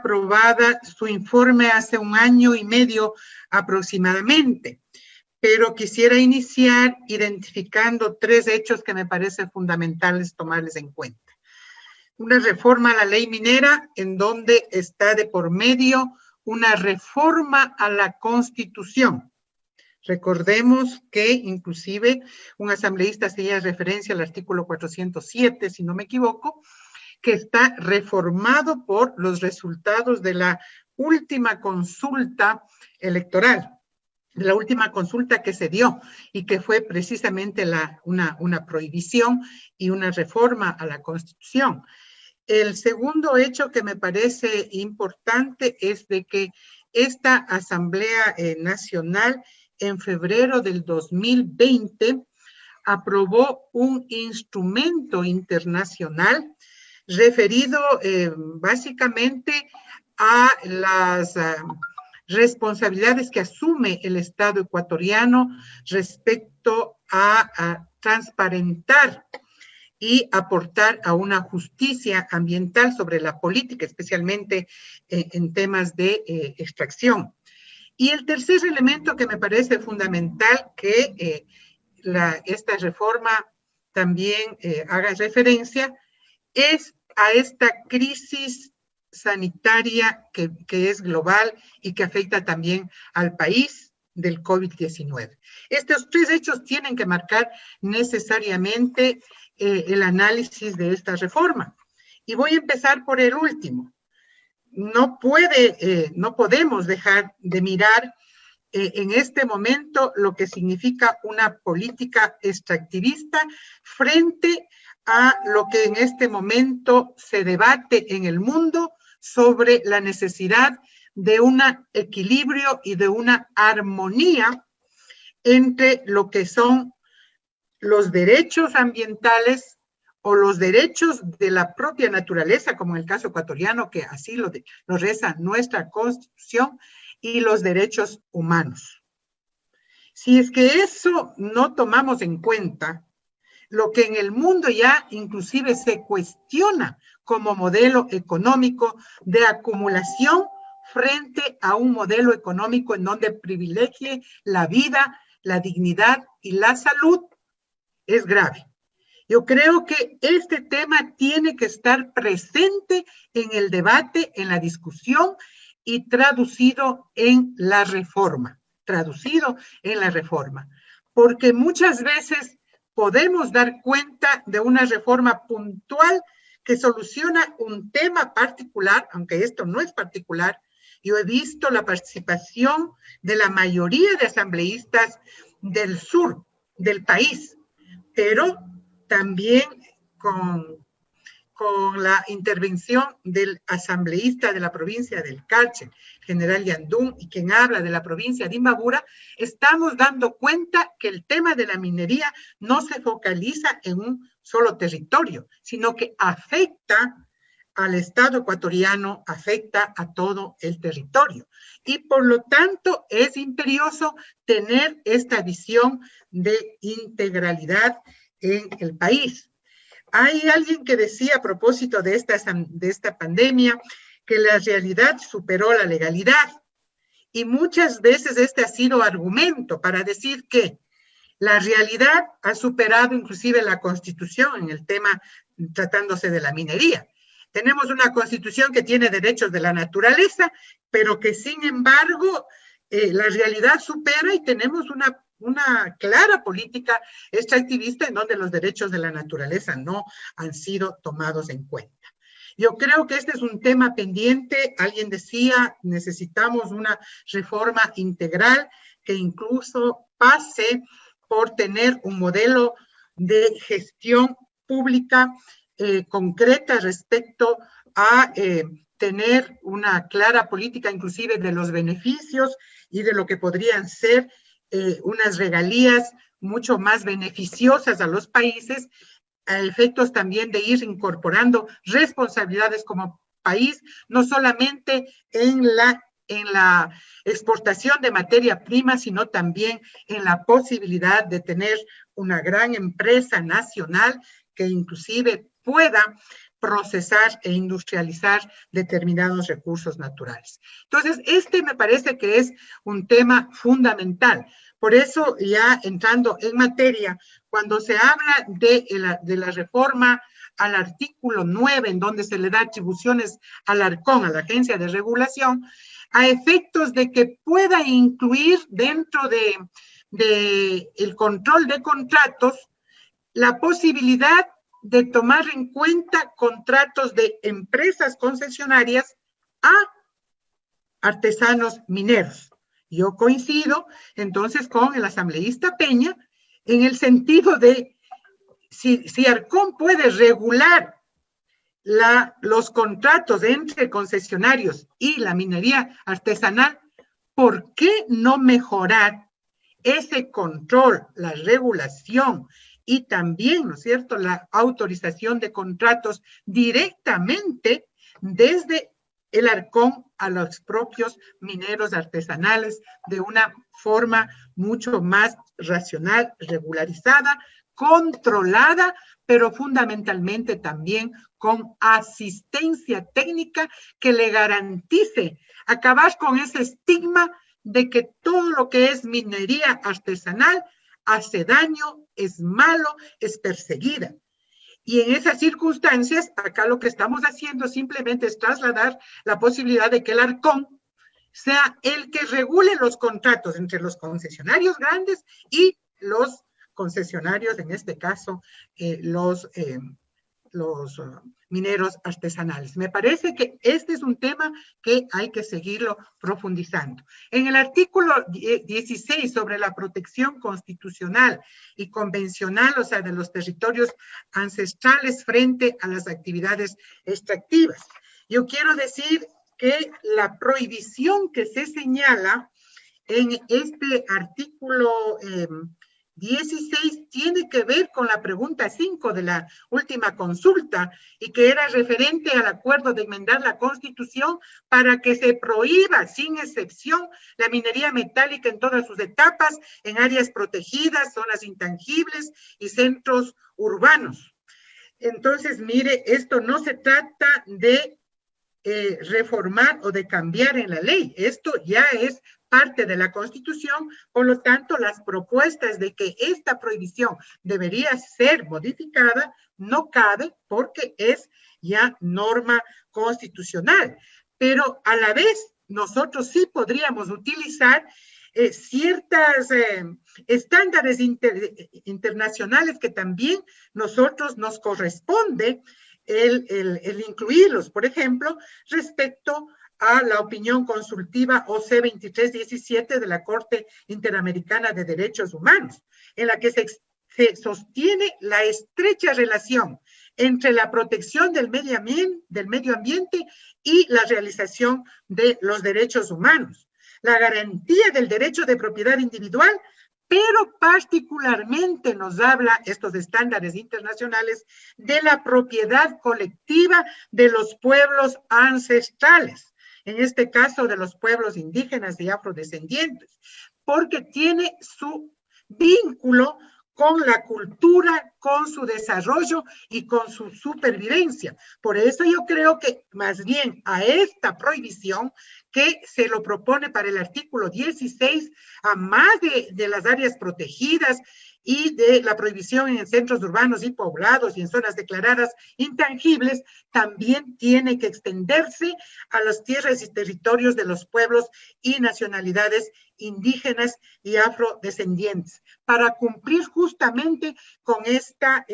aprobada su informe hace 1 año y medio aproximadamente, pero quisiera iniciar identificando 3 hechos que me parece fundamentales tomarles en cuenta. Una reforma a la ley minera, en donde está de por medio una reforma a la Constitución. Recordemos que inclusive un asambleísta hacía referencia al artículo 407, si no me equivoco, que está reformado por los resultados de la última consulta electoral, de la última consulta que se dio y que fue precisamente una prohibición y una reforma a la Constitución. El segundo hecho que me parece importante es de que esta Asamblea Nacional en febrero del 2020 aprobó un instrumento internacional referido básicamente a las responsabilidades que asume el Estado ecuatoriano respecto a transparentar y aportar a una justicia ambiental sobre la política, especialmente en temas de extracción. Y el tercer elemento que me parece fundamental que esta reforma también haga referencia es a esta crisis sanitaria que es global y que afecta también al país del COVID-19. Estos 3 hechos tienen que marcar necesariamente el análisis de esta reforma. Y voy a empezar por el último. No podemos dejar de mirar en este momento lo que significa una política extractivista frente a lo que en este momento se debate en el mundo sobre la necesidad de un equilibrio y de una armonía entre lo que son los derechos ambientales o los derechos de la propia naturaleza, como en el caso ecuatoriano, que así lo reza nuestra Constitución, y los derechos humanos. Si es que eso no tomamos en cuenta, lo que en el mundo ya inclusive se cuestiona como modelo económico de acumulación frente a un modelo económico en donde privilegie la vida, la dignidad y la salud, es grave. Yo creo que este tema tiene que estar presente en el debate, en la discusión y traducido en la reforma, porque muchas veces podemos dar cuenta de una reforma puntual que soluciona un tema particular, aunque esto no es particular. Yo he visto la participación de la mayoría de asambleístas del sur del país, pero también con la intervención del asambleísta de la provincia del Carchi, general Yandún, y quien habla de la provincia de Imbabura, estamos dando cuenta que el tema de la minería no se focaliza en un solo territorio, sino que afecta al Estado ecuatoriano, afecta a todo el territorio. Y por lo tanto es imperioso tener esta visión de integralidad en el país. Hay alguien que decía a propósito de esta pandemia que la realidad superó la legalidad. Y muchas veces este ha sido argumento para decir que la realidad ha superado inclusive la Constitución en el tema tratándose de la minería. Tenemos una Constitución que tiene derechos de la naturaleza, pero que sin embargo la realidad supera y tenemos una clara política extractivista en donde los derechos de la naturaleza no han sido tomados en cuenta. Yo creo que este es un tema pendiente. Alguien decía, necesitamos una reforma integral que incluso pase por tener un modelo de gestión pública concreta respecto a tener una clara política inclusive de los beneficios y de lo que podrían ser unas regalías mucho más beneficiosas a los países, a efectos también de ir incorporando responsabilidades como país, no solamente en la exportación de materia prima, sino también en la posibilidad de tener una gran empresa nacional que inclusive pueda procesar e industrializar determinados recursos naturales. Entonces, me parece que es un tema fundamental. Por eso, ya entrando en materia, cuando se habla de la reforma al artículo 9, en donde se le da atribuciones al ARCON, a la Agencia de Regulación, a efectos de que pueda incluir dentro de el control de contratos la posibilidad de tomar en cuenta contratos de empresas concesionarias a artesanos mineros. Yo coincido entonces con el asambleísta Peña en el sentido de si ARCON puede regular los contratos entre concesionarios y la minería artesanal, ¿por qué no mejorar ese control, la regulación y también, ¿no es cierto?, la autorización de contratos directamente desde el ARCON a los propios mineros artesanales de una forma mucho más racional, regularizada, controlada, pero fundamentalmente también con asistencia técnica que le garantice acabar con ese estigma de que todo lo que es minería artesanal hace daño, es malo, es perseguida. Y en esas circunstancias, acá lo que estamos haciendo simplemente es trasladar la posibilidad de que el ARCON sea el que regule los contratos entre los concesionarios grandes y los concesionarios, en este caso, los mineros artesanales. Me parece que este es un tema que hay que seguirlo profundizando. En el artículo 16 sobre la protección constitucional y convencional, o sea, de los territorios ancestrales frente a las actividades extractivas. Yo quiero decir que la prohibición que se señala en este artículo 16 tiene que ver con la pregunta 5 de la última consulta y que era referente al acuerdo de enmendar la Constitución para que se prohíba sin excepción la minería metálica en todas sus etapas, en áreas protegidas, zonas intangibles y centros urbanos. Entonces, mire, esto no se trata de reformar o de cambiar en la ley. Esto ya es parte de la Constitución, por lo tanto, las propuestas de que esta prohibición debería ser modificada no cabe porque es ya norma constitucional. Pero a la vez, nosotros sí podríamos utilizar ciertos estándares internacionales que también nosotros nos corresponde el incluirlos, por ejemplo, respecto a la opinión consultiva OC 2317 de la Corte Interamericana de Derechos Humanos, en la que se sostiene la estrecha relación entre la protección del medio ambiente y la realización de los derechos humanos, la garantía del derecho de propiedad individual, pero particularmente nos habla estos estándares internacionales de la propiedad colectiva de los pueblos ancestrales, en este caso de los pueblos indígenas y afrodescendientes, porque tiene su vínculo con la cultura, con su desarrollo y con su supervivencia. Por eso yo creo que más bien a esta prohibición que se lo propone para el artículo 16, a más de las áreas protegidas y de la prohibición en centros urbanos y poblados y en zonas declaradas intangibles, también tiene que extenderse a las tierras y territorios de los pueblos y nacionalidades indígenas y afrodescendientes, para cumplir justamente con esta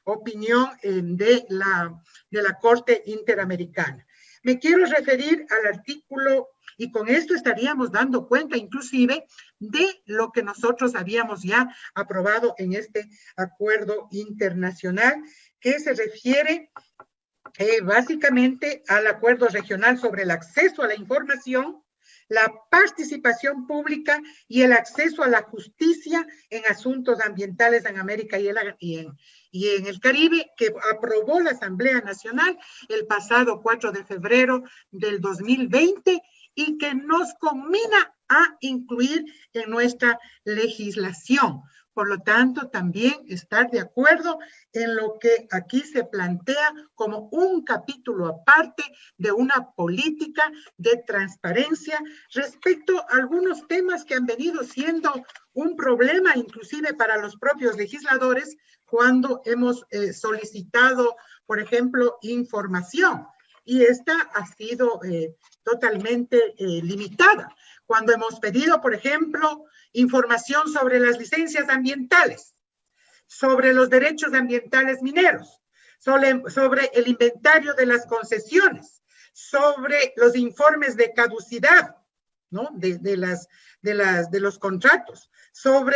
opinión de la Corte Interamericana. Me quiero referir al artículo, y con esto estaríamos dando cuenta inclusive de lo que nosotros habíamos ya aprobado en este acuerdo internacional, que se refiere básicamente al acuerdo regional sobre el acceso a la información, la participación pública y el acceso a la justicia en asuntos ambientales en América y en el Caribe, que aprobó la Asamblea Nacional el pasado 4 de febrero del 2020 y que nos conmina a incluir en nuestra legislación. Por lo tanto, también estar de acuerdo en lo que aquí se plantea como un capítulo aparte de una política de transparencia respecto a algunos temas que han venido siendo un problema inclusive para los propios legisladores cuando hemos solicitado, por ejemplo, información. Y esta ha sido totalmente limitada. Cuando hemos pedido, por ejemplo, información sobre las licencias ambientales, sobre los derechos ambientales mineros, sobre el inventario de las concesiones, sobre los informes de caducidad, ¿no? de los contratos, sobre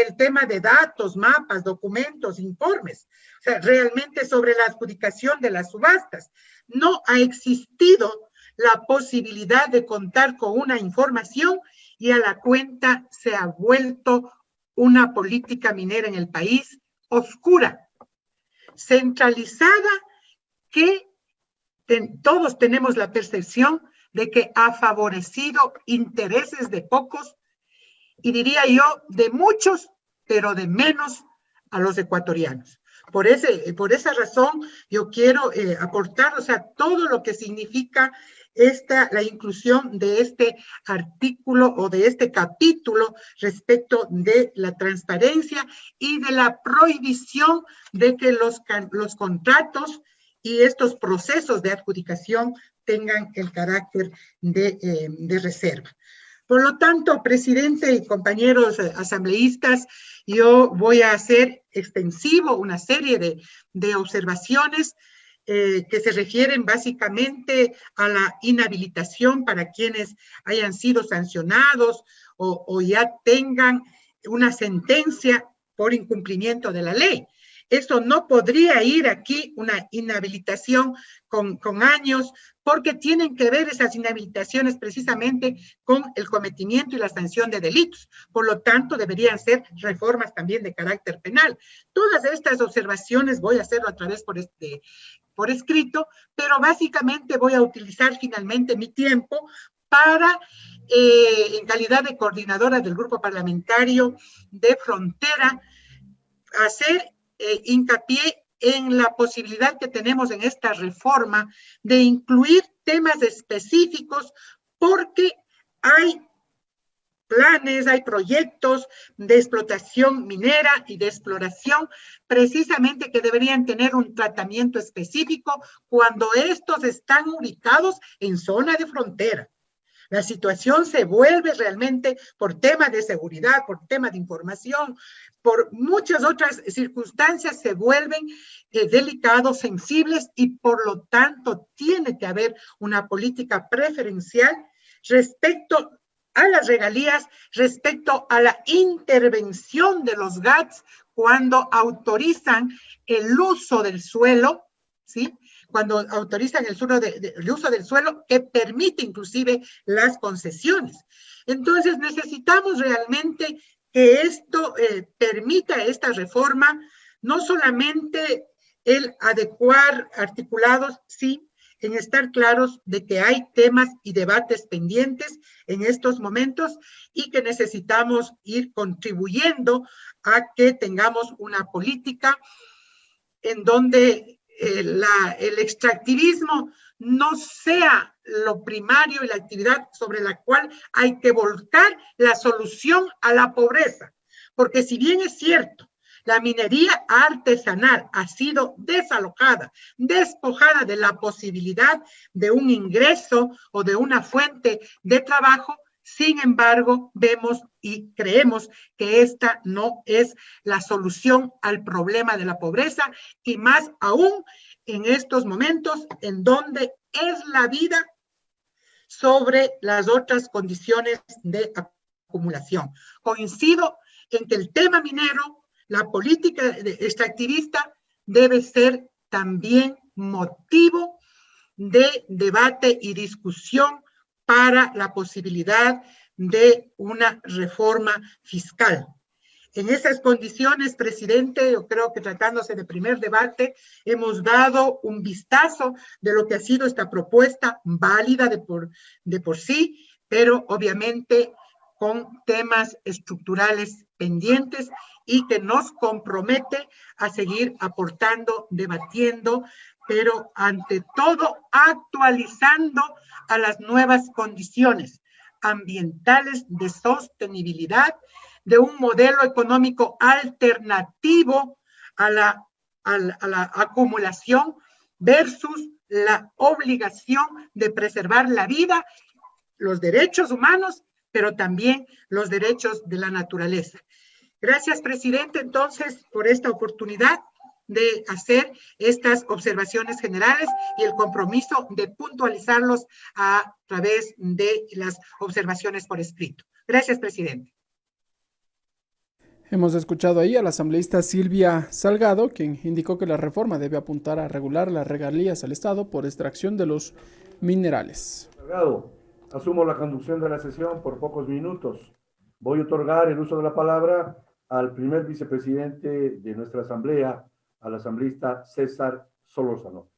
el tema de datos, mapas, documentos, informes, o sea, realmente sobre la adjudicación de las subastas. No ha existido la posibilidad de contar con una información y a la cuenta se ha vuelto una política minera en el país oscura, centralizada, que todos tenemos la percepción de que ha favorecido intereses de pocos y diría yo de muchos, pero de menos a los ecuatorianos. Por esa razón yo quiero aportar, o sea, todo lo que significa la inclusión de este artículo o de este capítulo respecto de la transparencia y de la prohibición de que los contratos y estos procesos de adjudicación tengan el carácter de reserva. Por lo tanto, presidente y compañeros asambleístas, yo voy a hacer extensivo una serie de observaciones que se refieren básicamente a la inhabilitación para quienes hayan sido sancionados o ya tengan una sentencia por incumplimiento de la ley. Eso no podría ir aquí una inhabilitación con años, porque tienen que ver esas inhabilitaciones precisamente con el cometimiento y la sanción de delitos. Por lo tanto, deberían ser reformas también de carácter penal. Todas estas observaciones voy a hacerlo a través por escrito, pero básicamente voy a utilizar finalmente mi tiempo para, en calidad de coordinadora del grupo parlamentario de Frontera, hacer hincapié en la posibilidad que tenemos en esta reforma de incluir temas específicos, porque hay planes, hay proyectos de explotación minera y de exploración precisamente que deberían tener un tratamiento específico cuando estos están ubicados en zona de frontera. La situación se vuelve realmente por temas de seguridad, por temas de información, por muchas otras circunstancias se vuelven delicados, sensibles y por lo tanto tiene que haber una política preferencial respecto a las regalías, respecto a la intervención de los GATS cuando autorizan el uso del suelo, ¿sí? Cuando autorizan el uso del suelo que permite inclusive las concesiones. Entonces necesitamos realmente que esto permita esta reforma, no solamente el adecuar articulados, sí, en estar claros de que hay temas y debates pendientes en estos momentos y que necesitamos ir contribuyendo a que tengamos una política en donde el extractivismo no sea lo primario y la actividad sobre la cual hay que volcar la solución a la pobreza. Porque si bien es cierto, la minería artesanal ha sido desalojada, despojada de la posibilidad de un ingreso o de una fuente de trabajo, sin embargo, vemos y creemos que esta no es la solución al problema de la pobreza y más aún en estos momentos en donde es la vida sobre las otras condiciones de acumulación. Coincido en que el tema minero, la política extractivista debe ser también motivo de debate y discusión para la posibilidad de una reforma fiscal. En esas condiciones, presidente, yo creo que tratándose de primer debate, hemos dado un vistazo de lo que ha sido esta propuesta válida de por sí, pero obviamente con temas estructurales pendientes y que nos compromete a seguir aportando, debatiendo, pero ante todo actualizando a las nuevas condiciones ambientales de sostenibilidad, de un modelo económico alternativo a la acumulación versus la obligación de preservar la vida, los derechos humanos, pero también los derechos de la naturaleza. Gracias, presidente, entonces, por esta oportunidad de hacer estas observaciones generales y el compromiso de puntualizarlos a través de las observaciones por escrito. Gracias, presidente. Hemos escuchado ahí a la asambleísta Silvia Salgado, quien indicó que la reforma debe apuntar a regular las regalías al Estado por extracción de los minerales. Salgado, asumo la conducción de la sesión por pocos minutos. Voy a otorgar el uso de la palabra al primer vicepresidente de nuestra asamblea, al asambleísta César Solórzano.